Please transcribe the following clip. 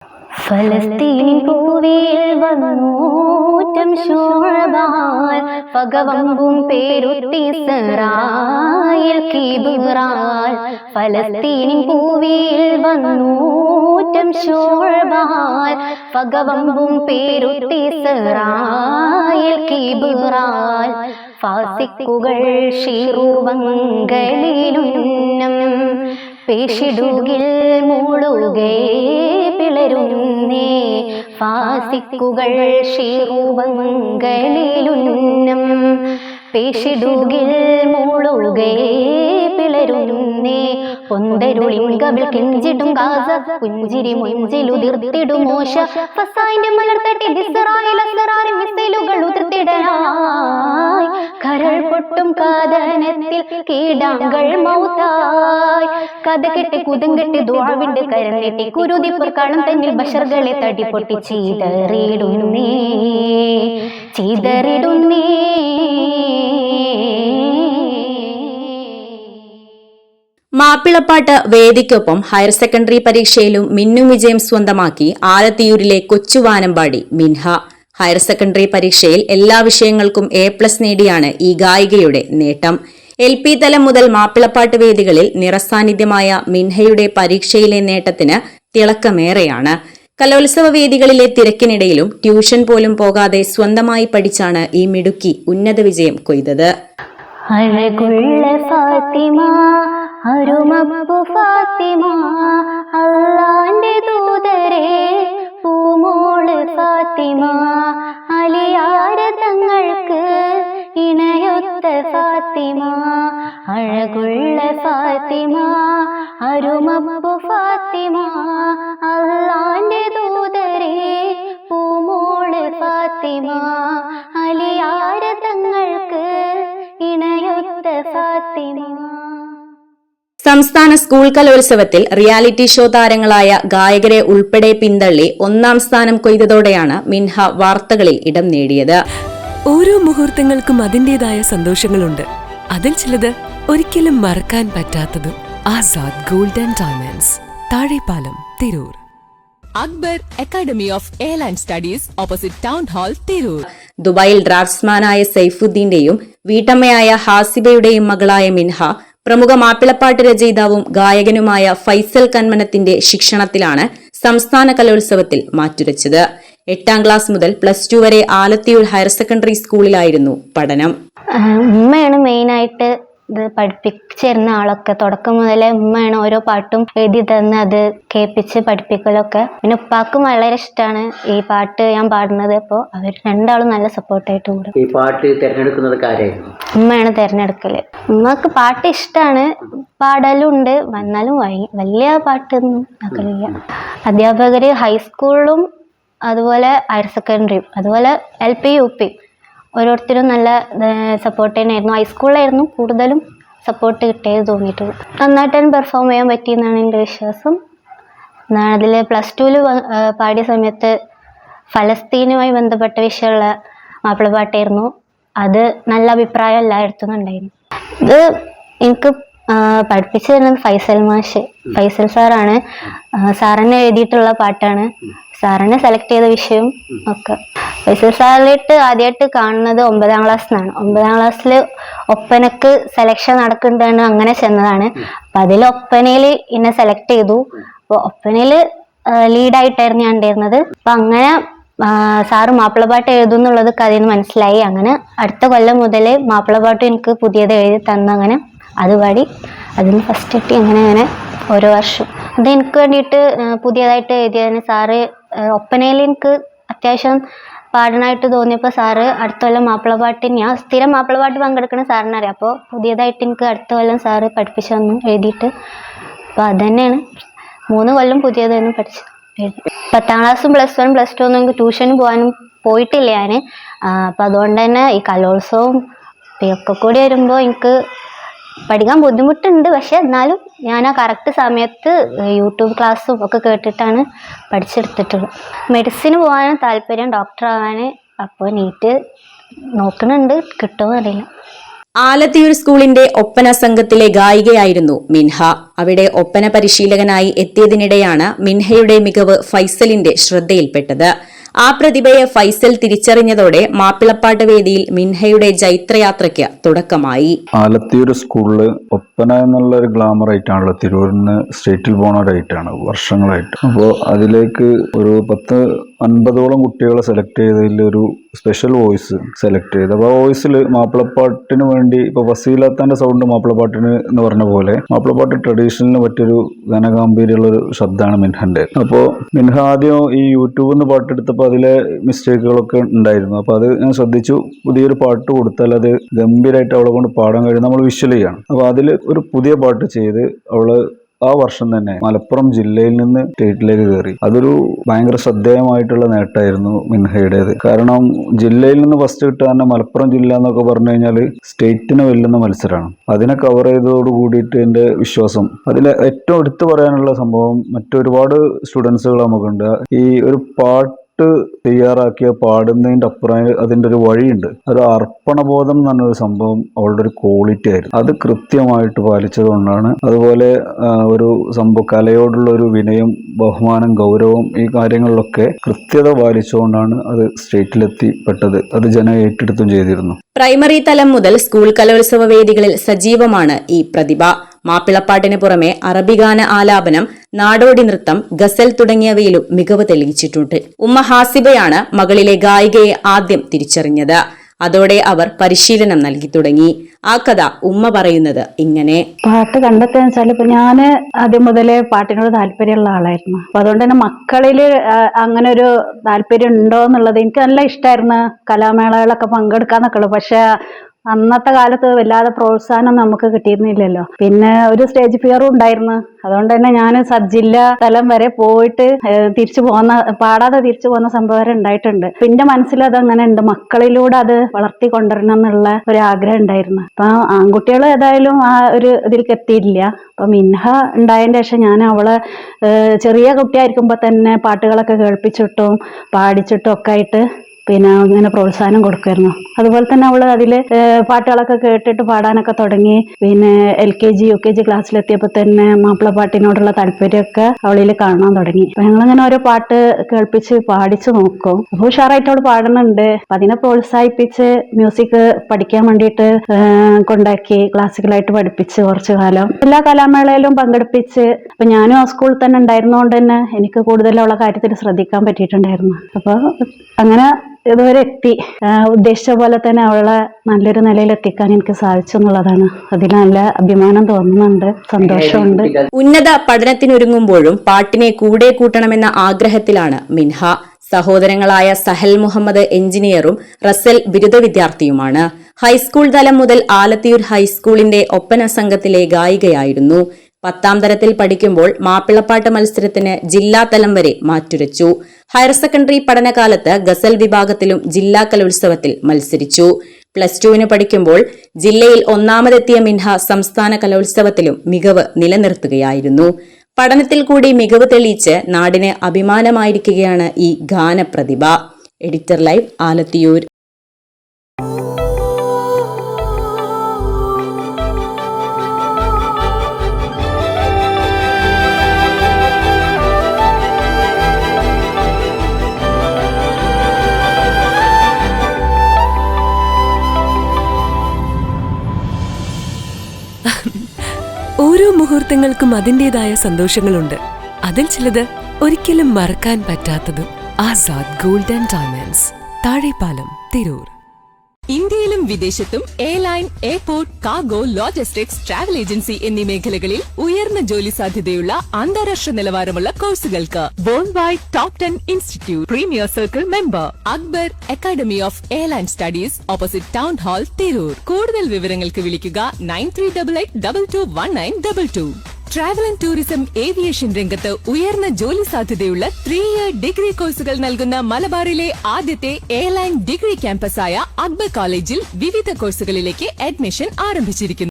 ഫലസ്തീൻ ഭൂവിൽ വന്നൂറ്റം ശോഭവാൻ പകവമ്പും പേരുത്തിസ്രായേൽ കിബ്റാൽ. ഫലസ്തീൻ ഭൂവിൽ വന്നൂറ്റം ശോഭവാൻ പകവമ്പും പേരുത്തിസ്രായേൽ കിബ്റാൽ. ഫാസിക്കുകൾ ഷിറുവങ്കലിലുന്നം പേശിടുകിൽ മൂളുകേ പിളരുന്നേ. ഫാസിക്കുകൾ ഷിറുവങ്കലിലുന്നം പേശിടുകിൽ മൂളുകേ പിളരുന്നേ. പൊന്തരുളിങ്കവിൽ കെഞ്ചിടും ഗാസ പുഞ്ചിരി മൊഞ്ചിലുതിർത്തിടും മോശ. ഫസായിന്റെ മലർത്തട്ടി ഇസ്രായേൽ അസ്റാറിൻ മിസൈലുകൾ ഉതിർത്തിടലായി. കരൾ പൊട്ടും കാതനത്തിൽ കീടാങ്കൾ മൗതായി. കഥ കെട്ടി കുതം കെട്ടി ദുആവിന്റെ കരം നീട്ടി കുരുതിപ്പുർ കളം തന്നിൽ ബഷറുകളെ തട്ടിപ്പൊട്ടി ചീതറിടുന്നേ ചീതറിടുന്നേ. മാപ്പിളപ്പാട്ട് വേദിക്കൊപ്പം ഹയർ സെക്കൻഡറി പരീക്ഷയിലും മിന്നും വിജയം സ്വന്തമാക്കി ആലത്തിയൂരിലെ കൊച്ചുവാനമ്പാടി മിൻഹ. ഹയർ സെക്കൻഡറി പരീക്ഷയിൽ എല്ലാ വിഷയങ്ങൾക്കും A+ നേടിയാണ് ഈ ഗായികയുടെ നേട്ടം. LP തലം മുതൽ മാപ്പിളപ്പാട്ട് വേദികളിൽ നിറസാന്നിധ്യമായ മിൻഹയുടെ പരീക്ഷയിലെ നേട്ടത്തിന് തിളക്കമേറെയാണ്. കലോത്സവ വേദികളിലെ തിരക്കിനിടയിലും ട്യൂഷൻ പോലും പോകാതെ സ്വന്തമായി പഠിച്ചാണ് ഈ മിടുക്കി ഉന്നത വിജയം കൊയ്തത്. അഴകുള്ള ഫാത്തിമ അരുമപ്പു ഫാത്തിമ അല്ലാന്റെ ദൂതരെ പൂമോള് ഫാത്തിമ അലിയാര തങ്ങൾക്ക് ഇണയൊത്ത ഫാത്തിമ. അഴകുള്ള ഫാത്തിമ അരുമപ്പു ഫാത്തിമ അല്ലാന്റെ ദൂതരെ പൂമോള് ഫാത്തിമ അലിയാര തങ്ങൾക്ക് ഇണയൊത്ത ഫാത്തിമ. സംസ്ഥാന സ്കൂൾ കലോത്സവത്തിൽ റിയാലിറ്റി ഷോ താരങ്ങളായ ഗായകരെ ഉൾപ്പെടെ പിന്തള്ളി 1ാം സ്ഥാനം കൊയ്തതോടെയാണ് മിൻഹ വാർത്തകളിൽ ഇടം നേടിയത്. ഓരോ മുഹൂർത്തങ്ങൾക്കും അതിന്റേതായ സന്തോഷങ്ങളുണ്ട്. അതിൽ ചിലത് ഒരിക്കലും മറക്കാൻ പറ്റാത്തതും. Azad gold and diamonds, Thazhepalam, Tirur. Akbar academy of airline studies, opposite town hall, Tirur. ദുബായിൽ ഡ്രാഫ്റ്റ്സ്മാനായ സൈഫുദ്ദീന്റെയും വീട്ടമ്മയായ ഹാസിബയുടെയും മകളായ മിൻഹ പ്രമുഖ മാപ്പിളപ്പാട്ട് രചയിതാവും ഗായകനുമായ ഫൈസൽ കന്മനത്തിന്റെ ശിക്ഷണത്തിലാണ് സംസ്ഥാന കലോത്സവത്തിൽ മാറ്റുരച്ചത്. 8ാം ക്ലാസ് മുതൽ +2 വരെ ആലത്തിയൂർ ഹയർ സെക്കൻഡറി സ്കൂളിലായിരുന്നു പഠനം. ഉമ്മയാണ് മെയിനായിട്ട് ഇത് പഠിപ്പിച്ചിരുന്ന ആളൊക്കെ. തുടക്കം മുതലേ ഉമ്മയാണ് ഓരോ പാട്ടും എഴുതി തന്ന് അത് കേൾപ്പിച്ച് പഠിപ്പിക്കലൊക്കെ. പിന്നെ ഉപ്പാക്കും വളരെ ഇഷ്ടമാണ് ഈ പാട്ട് ഞാൻ പാടുന്നത്. അപ്പോൾ അവർ രണ്ടാളും നല്ല സപ്പോർട്ടായിട്ട് കൂടും. ഈ പാട്ട് തിരഞ്ഞെടുക്കുന്നത് ആരായിരുന്നു? ഉമ്മയാണ് തിരഞ്ഞെടുക്കല്. ഉമ്മക്ക് പാട്ട് ഇഷ്ടമാണ്, പാടലുണ്ട്, വന്നാലും വലിയ പാട്ടൊന്നും ആക്കലില്ല. അധ്യാപകര് ഹൈസ്കൂളിലും അതുപോലെ ഹയർ സെക്കൻഡറിയും അതുപോലെ LP UP ഓരോരുത്തരും നല്ല സപ്പോർട്ട് തന്നെയായിരുന്നു. ഹൈസ്കൂളിലായിരുന്നു കൂടുതലും സപ്പോർട്ട് കിട്ടിയത് തോന്നിയിട്ടുള്ളൂ. നന്നായിട്ട് തന്നെ പെർഫോം ചെയ്യാൻ പറ്റിയെന്നാണ് എൻ്റെ വിശ്വാസം. അതിൽ +2 പാടിയ സമയത്ത് ഫലസ്തീനുമായി ബന്ധപ്പെട്ട വിഷയമുള്ള മാപ്പിളപ്പാട്ടായിരുന്നു. അത് നല്ല അഭിപ്രായം എല്ലായിടത്തും ഉണ്ടായിരുന്നു. ഇത് എനിക്ക് പഠിപ്പിച്ചു തരുന്നത് ഫൈസൽ സാറാണ്. സാറിനെ എഴുതിയിട്ടുള്ള പാട്ടാണ്. സാറിനെ സെലക്ട് ചെയ്ത വിഷയം ഒക്കെ. ഫൈസൽ സാറിലിട്ട് ആദ്യമായിട്ട് കാണുന്നത് 9ാം ക്ലാസ്സിലാണ്. 9ാം ക്ലാസ്സിൽ ഒപ്പനക്ക് സെലക്ഷൻ നടക്കുന്നുണ്ടാണ്, അങ്ങനെ ചെന്നതാണ്. അപ്പം അതിൽ ഒപ്പനയിൽ എന്നെ സെലക്ട് ചെയ്തു. അപ്പോൾ ഒപ്പനയിൽ ലീഡായിട്ടായിരുന്നു ഞാൻ ഉണ്ടായിരുന്നത്. അപ്പം അങ്ങനെ സാറ് മാപ്പിളപ്പാട്ട് എഴുതുന്നുള്ളത് കഥയിൽ നിന്ന് മനസ്സിലായി. അങ്ങനെ അടുത്ത കൊല്ലം മുതൽ മാപ്പിളപ്പാട്ട് എനിക്ക് പുതിയത് എഴുതി തന്നു. അങ്ങനെ അത് പാടി അതിന് ഫസ്റ്റ് കിട്ടി. അങ്ങനെ ഓരോ വർഷം അത് എനിക്ക് വേണ്ടിയിട്ട് പുതിയതായിട്ട് എഴുതിയതിന് സാറ് ഒപ്പനയിൽ എനിക്ക് അത്യാവശ്യം പാടാനായിട്ട് തോന്നിയപ്പോൾ സാറ് അടുത്ത കൊല്ലം മാപ്പിളപ്പാട്ടിന്, ഞാൻ സ്ഥിരം മാപ്പിളപ്പാട്ട് പങ്കെടുക്കുന്ന സാറിനറിയാം, അപ്പോൾ പുതിയതായിട്ട് എനിക്ക് അടുത്ത കൊല്ലം സാറ് പഠിപ്പിച്ചു തന്നു എഴുതിയിട്ട്. അപ്പോൾ അത് തന്നെയാണ് 3 കൊല്ലം പുതിയത് തന്നെ പഠിച്ചു എഴുതി. 10ാം ക്ലാസ്സും +1 +2 ഒന്നും എനിക്ക് ട്യൂഷന് പോയിട്ടില്ല ഞാൻ. അപ്പം അതുകൊണ്ട് തന്നെ ഈ കലോത്സവവും ഒക്കെ കൂടി വരുമ്പോൾ എനിക്ക് പഠിക്കാൻ ബുദ്ധിമുട്ടുണ്ട്. പക്ഷെ എന്നാലും ഞാൻ ആ കറക്റ്റ് സമയത്ത് യൂട്യൂബ് ക്ലാസ്സും ഒക്കെ കേട്ടിട്ടാണ് പഠിച്ചെടുത്തിട്ടുള്ളത്. മെഡിസിന് പോകാനും താല്പര്യം, ഡോക്ടർ ആവാൻ. അപ്പോൾ നീറ്റ് നോക്കുന്നുണ്ട്, കിട്ടുമോ അറിയില്ല. ആലത്തിയൂർ സ്കൂളിന്റെ ഒപ്പന സംഘത്തിലെ ഗായികയായിരുന്നു മിൻഹ. അവിടെ ഒപ്പന പരിശീലകനായി എത്തിയതിനിടെയാണ് മിൻഹയുടെ മികവ് ഫൈസലിന്റെ ശ്രദ്ധയിൽപ്പെട്ടത്. ആ പ്രതിഭയെ ഫൈസൽ തിരിച്ചറിഞ്ഞതോടെ മാപ്പിളപ്പാട്ട് വേദിയിൽ മിൻഹയുടെ ജൈത്രയാത്രയ്ക്ക് തുടക്കമായി. ആലത്തിയൂർ സ്കൂളില് ഒപ്പന എന്നുള്ള ഒരു ഗ്ലാമർ ആയിട്ടാണല്ലോ തിരൂരിന് സ്റ്റേറ്റിൽ പോണ ആയിട്ടാണ് വർഷങ്ങളായിട്ട്. അപ്പോൾ അതിലേക്ക് ഒരു 10-50ഓളം കുട്ടികളെ സെലക്ട് ചെയ്തതിൽ ഒരു സ്പെഷ്യൽ വോയിസ് സെലക്ട് ചെയ്ത്. അപ്പോൾ ആ വോയിസിൽ മാപ്പിളപ്പാട്ടിന് വേണ്ടി ഇപ്പോൾ ഫസീലത്താന്റെ സൗണ്ട് മാപ്പിളപ്പാട്ടിന് എന്ന് പറഞ്ഞ പോലെ മാപ്പിളപ്പാട്ട് ട്രഡീഷണലിന് പറ്റിയൊരു ഘനഗാംഭീര്യമുള്ളൊരു ശബ്ദമാണ് മിൻഹന്റെ. അപ്പോൾ മിൻഹ ആദ്യം ഈ യൂട്യൂബിൽ നിന്ന് പാട്ടെടുത്തപ്പോൾ അതിലെ മിസ്റ്റേക്കുകളൊക്കെ ഉണ്ടായിരുന്നു. അപ്പോൾ അത് ഞാൻ ശ്രദ്ധിച്ചു. പുതിയൊരു പാട്ട് കൊടുത്താൽ അത് ഗംഭീരമായിട്ട് അവളെ കൊണ്ട് പാടാൻ കഴിയും. നമ്മൾ വിഷ്വൽ ചെയ്യണം. അപ്പോൾ അതിൽ ഒരു പുതിയ പാട്ട് ചെയ്ത് അവള് ആ വർഷം തന്നെ മലപ്പുറം ജില്ലയിൽ നിന്ന് സ്റ്റേറ്റിലേക്ക് കയറി. അതൊരു ഭയങ്കര ശ്രദ്ധേയമായിട്ടുള്ള നേട്ടമായിരുന്നു മിൻഹയുടേത്. കാരണം ജില്ലയിൽ നിന്ന് ഫസ്റ്റ് കിട്ടുക തന്നെ മലപ്പുറം ജില്ല എന്നൊക്കെ പറഞ്ഞു കഴിഞ്ഞാൽ സ്റ്റേറ്റിനെ വെല്ലുന്ന മത്സരമാണ്. അതിനെ കവർ ചെയ്തതോട് കൂടിയിട്ട് എൻ്റെ വിശ്വാസം അതിൽ ഏറ്റവും എടുത്തു പറയാനുള്ള സംഭവം മറ്റൊരുപാട് സ്റ്റുഡൻസുകൾ നമുക്കുണ്ട്. ഈ ഒരു പാട്ട് തയ്യാറാക്കിയ പാടുന്നതിൻ്റെ അപ്പുറം അതിൻ്റെ ഒരു വഴിയുണ്ട്. ഒരു അർപ്പണബോധം എന്ന് പറഞ്ഞൊരു സംഭവം അവളുടെ ഒരു ക്വാളിറ്റി ആയിരുന്നു. അത് കൃത്യമായിട്ട് പാലിച്ചത് കൊണ്ടാണ്. അതുപോലെ ഒരു സംഭവം കലയോടുള്ള ഒരു വിനയം, ബഹുമാനം, ഗൗരവം ഈ കാര്യങ്ങളിലൊക്കെ കൃത്യത പാലിച്ചുകൊണ്ടാണ് അത് സ്റ്റേറ്റിലെത്തിപ്പെട്ടത്. അത് ജനം ഏറ്റെടുത്തും ചെയ്തിരുന്നു. പ്രൈമറി തലം മുതൽ സ്കൂൾ കലോത്സവ വേദികളിൽ സജീവമാണ് ഈ പ്രതിഭ. മാപ്പിളപ്പാട്ടിന് പുറമെ അറബിഗാന ആലാപനം, നാടോടി നൃത്തം, ഗസൽ തുടങ്ങിയവയിലും മികവ് തെളിയിച്ചിട്ടുണ്ട്. ഉമ്മ ഹാസിബയാണ് മകളിലെ ഗായികയെ ആദ്യം തിരിച്ചറിഞ്ഞത്. അതോടെ അവർ പരിശീലനം നൽകി തുടങ്ങി. ആ കഥ ഉമ്മ പറയുന്നത് ഇങ്ങനെ. പാട്ട് കണ്ടെത്തുക വെച്ചാൽ ഇപ്പൊ ഞാന് ആദ്യം മുതലേ പാട്ടിനോട് താല്പര്യമുള്ള ആളായിരുന്നു. അപ്പൊ അതുകൊണ്ട് തന്നെ മക്കളില് അങ്ങനെ ഒരു താല്പര്യം ഉണ്ടോ എന്നുള്ളത് എനിക്ക് നല്ല ഇഷ്ടമായിരുന്നു. കലാമേളകളൊക്കെ പങ്കെടുക്കാന്നൊക്കെ ഉള്ളു. പക്ഷെ അന്നത്തെ കാലത്ത് വല്ലാതെ പ്രോത്സാഹനം നമുക്ക് കിട്ടിയിരുന്നില്ലല്ലോ. പിന്നെ ഒരു സ്റ്റേജ് ഫിയറും ഉണ്ടായിരുന്നു. അതുകൊണ്ട് തന്നെ ഞാൻ സബ് ജില്ലാ തലം വരെ പോയിട്ട് പാടാതെ തിരിച്ചു പോകുന്ന സംഭവം ഉണ്ടായിട്ടുണ്ട്. പിന്നെ മനസ്സിൽ അത് അങ്ങനെ ഉണ്ട്. മക്കളിലൂടെ അത് വളർത്തി കൊണ്ടുവരണം എന്നുള്ള ഒരു ആഗ്രഹം ഉണ്ടായിരുന്നു. അപ്പൊ ആൺകുട്ടികൾ ഏതായാലും ആ ഒരു ഇതിലേക്ക് എത്തിയില്ല. അപ്പൊ മിൻഹ ഉണ്ടായതിന്റെ ശേഷം ഞാൻ അവളെ ചെറിയ കുട്ടിയായിരിക്കുമ്പോ തന്നെ പാട്ടുകളൊക്കെ കേൾപ്പിച്ചിട്ടും പാടിച്ചിട്ടും ഒക്കെ ആയിട്ട് പിന്നെ അങ്ങനെ പ്രോത്സാഹനം കൊടുക്കുമായിരുന്നു. അതുപോലെ തന്നെ അവള് അതില് പാട്ടുകളൊക്കെ കേട്ടിട്ട് പാടാനൊക്കെ തുടങ്ങി. പിന്നെ LKG UKG ക്ലാസ്സിലെത്തിയപ്പോൾ തന്നെ മാപ്പിളപ്പാട്ടിനോടുള്ള താല്പര്യമൊക്കെ അവളിൽ കാണാൻ തുടങ്ങി. അപ്പൊ ഞങ്ങളിങ്ങനെ ഓരോ പാട്ട് കേൾപ്പിച്ച് പാടിച്ചു നോക്കും. അപ്പൊ ഉഷാറായിട്ട് അവള് പാടുന്നുണ്ട്. അപ്പൊ അതിനെ പ്രോത്സാഹിപ്പിച്ച് മ്യൂസിക് പഠിക്കാൻ വേണ്ടിയിട്ട് കൊണ്ടാക്കി ക്ലാസിക്കലായിട്ട് പഠിപ്പിച്ച് കുറച്ചു കാലം എല്ലാ കലാമേളയിലും പങ്കെടുപ്പിച്ച്. അപ്പൊ ഞാനും ആ സ്കൂളിൽ തന്നെ ഉണ്ടായിരുന്നതുകൊണ്ട് തന്നെ എനിക്ക് കൂടുതൽ അവളെ കാര്യത്തിൽ ശ്രദ്ധിക്കാൻ പറ്റിയിട്ടുണ്ടായിരുന്നു. അപ്പൊ അങ്ങനെ ഇതുവരെ എത്തി. ഉദ്ദേശിച്ച പോലെ തന്നെ അവളെ നല്ലൊരു നിലയിൽ എത്തിക്കാൻ എനിക്ക് സാധിച്ചു എന്നുള്ളതാണ്. അതിൽ നല്ല അഭിമാനം തോന്നുന്നുണ്ട്, സന്തോഷമുണ്ട്. ഉന്നത പഠനത്തിനൊരുങ്ങുമ്പോഴും പാട്ടിനെ കൂടെ കൂട്ടണമെന്ന ആഗ്രഹത്തിലാണ് മിൻഹ. സഹോദരങ്ങളായ സഹൽ മുഹമ്മദ് എഞ്ചിനീയറും റസൽ ബിരുദ വിദ്യാർത്ഥിയുമാണ്. ഹൈസ്കൂൾ തലം മുതൽ ആലത്തിയൂർ ഹൈസ്കൂളിന്റെ ഒപ്പന സംഘത്തിലെ ഗായികയായിരുന്നു. 10ാം തരത്തിൽ പഠിക്കുമ്പോൾ മാപ്പിളപ്പാട്ട് മത്സരത്തിന് ജില്ലാതലം വരെ മാറ്റുരച്ചു. ഹയർ സെക്കൻഡറി പഠനകാലത്ത് ഗസൽ വിഭാഗത്തിലും ജില്ലാ കലോത്സവത്തിൽ മത്സരിച്ചു. +2 പഠിക്കുമ്പോൾ ജില്ലയിൽ 1ാമതെത്തിയ മിൻഹ സംസ്ഥാന കലോത്സവത്തിലും മികവ് നിലനിർത്തുകയായിരുന്നു. പഠനത്തിൽ കൂടി മികവ് തെളിയിച്ച് നാടിന് അഭിമാനമായിരിക്കുകയാണ് ഈ ഗാനപ്രതിഭ. Editor live, Alathiyur. ഓരോ മുഹൂർത്തങ്ങൾക്കും അതിൻ്റെതായ സന്തോഷങ്ങളുണ്ട്. അതിൽ ചിലത് ഒരിക്കലും മറക്കാൻ പറ്റാത്തതും. Azad gold and diamonds, Thazhepalam, Tirur. ഇന്ത്യയിലും വിദേശത്തും airline, airport, cargo, logistics, travel agency എന്നീ മേഖലകളിൽ ഉയർന്ന ജോലി സാധ്യതയുള്ള അന്താരാഷ്ട്ര നിലവാരമുള്ള കോഴ്സുകൾക്ക് world wide top 10 institute premier circle member Akbar academy of airline studies, opposite town hall, Tirur. കൂടുതൽ വിവരങ്ങൾക്ക് വിളിക്കുക 9388221922. ട്രാവൽ ആൻഡ് ടൂറിസം ഏവിയേഷൻ രംഗത്ത് ഉയർന്ന ജോലി സാധ്യതയുള്ള 3-year ഡിഗ്രി കോഴ്സുകൾ നൽകുന്ന മലബാറിലെ ആദ്യത്തെ എയർലൈൻ ഡിഗ്രി ക്യാമ്പസായ അക്ബർ കോളേജിൽ വിവിധ കോഴ്സുകളിലേക്ക് അഡ്മിഷൻ ആരംഭിച്ചിരിക്കുന്നു.